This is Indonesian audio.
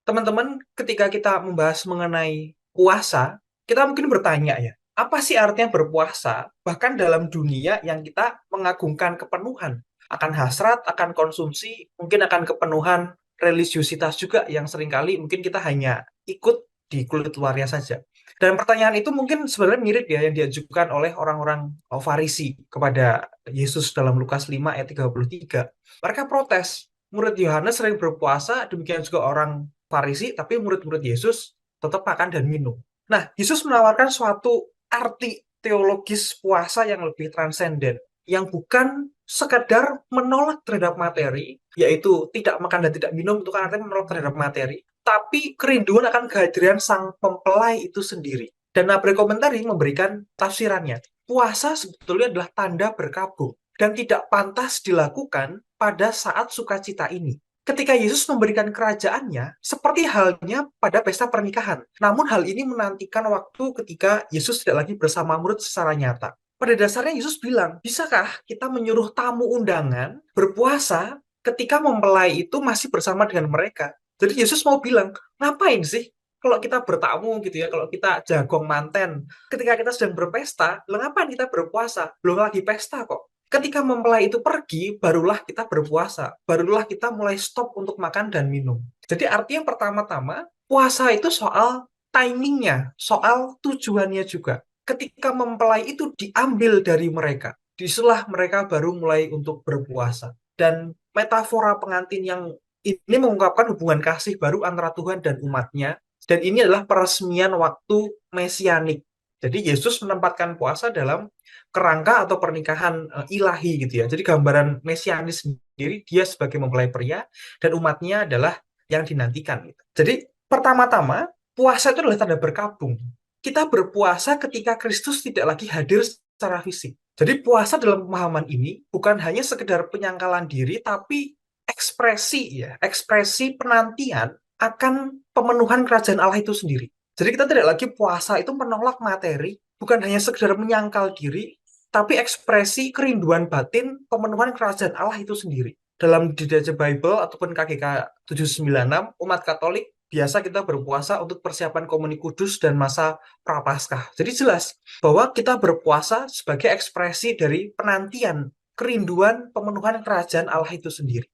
Teman-teman, ketika kita membahas mengenai puasa, kita mungkin bertanya ya, apa sih artinya berpuasa? Bahkan dalam dunia yang kita mengagungkan kepenuhan akan hasrat, akan konsumsi, mungkin akan kepenuhan religiusitas juga yang seringkali mungkin kita hanya ikut di kulit luarnya saja. Dan pertanyaan itu mungkin sebenarnya mirip ya yang diajukan oleh orang-orang Farisi kepada Yesus dalam Lukas 5 ayat 33. Mereka protes, murid Yohanes sering berpuasa, demikian juga orang Farisi, tapi murid-murid Yesus tetap makan dan minum. Nah, Yesus menawarkan suatu arti teologis puasa yang lebih transenden, yang bukan sekadar menolak terhadap materi, yaitu tidak makan dan tidak minum, itu kan artinya menolak terhadap materi, tapi kerinduan akan kehadiran sang mempelai itu sendiri. Dan Nabre Komentari memberikan tafsirannya. Puasa sebetulnya adalah tanda berkabung dan tidak pantas dilakukan pada saat sukacita ini. Ketika Yesus memberikan kerajaannya, seperti halnya pada pesta pernikahan. Namun hal ini menantikan waktu ketika Yesus tidak lagi bersama murid secara nyata. Pada dasarnya Yesus bilang, bisakah kita menyuruh tamu undangan berpuasa ketika mempelai itu masih bersama dengan mereka? Jadi Yesus mau bilang, ngapain sih kalau kita bertamu gitu ya, kalau kita jagong manten, ketika kita sedang berpesta, ngapain kita berpuasa? Belum lagi pesta kok. Ketika mempelai itu pergi, barulah kita berpuasa. Barulah kita mulai stop untuk makan dan minum. Jadi artinya pertama-tama, puasa itu soal timingnya, soal tujuannya juga. Ketika mempelai itu diambil dari mereka, disitulah mereka baru mulai untuk berpuasa. Dan metafora pengantin yang ini mengungkapkan hubungan kasih baru antara Tuhan dan umatnya. Dan ini adalah peresmian waktu mesianik. Jadi Yesus menempatkan puasa dalam kerangka atau pernikahan ilahi gitu ya. Jadi gambaran mesianis sendiri dia sebagai mempelai pria dan umatnya adalah yang dinantikan gitu. Jadi pertama-tama puasa itu adalah tanda berkabung. Kita berpuasa ketika Kristus tidak lagi hadir secara fisik. Jadi puasa dalam pemahaman ini bukan hanya sekedar penyangkalan diri tapi ekspresi ya, ekspresi penantian akan pemenuhan kerajaan Allah itu sendiri. Jadi kita tidak lagi puasa itu menolak materi, bukan hanya sekedar menyangkal diri, tapi ekspresi kerinduan batin pemenuhan kerajaan Allah itu sendiri. Dalam Didache Bible ataupun KGK 796, umat Katolik biasa kita berpuasa untuk persiapan Komuni Kudus dan masa Prapaskah. Jadi jelas bahwa kita berpuasa sebagai ekspresi dari penantian, kerinduan pemenuhan kerajaan Allah itu sendiri.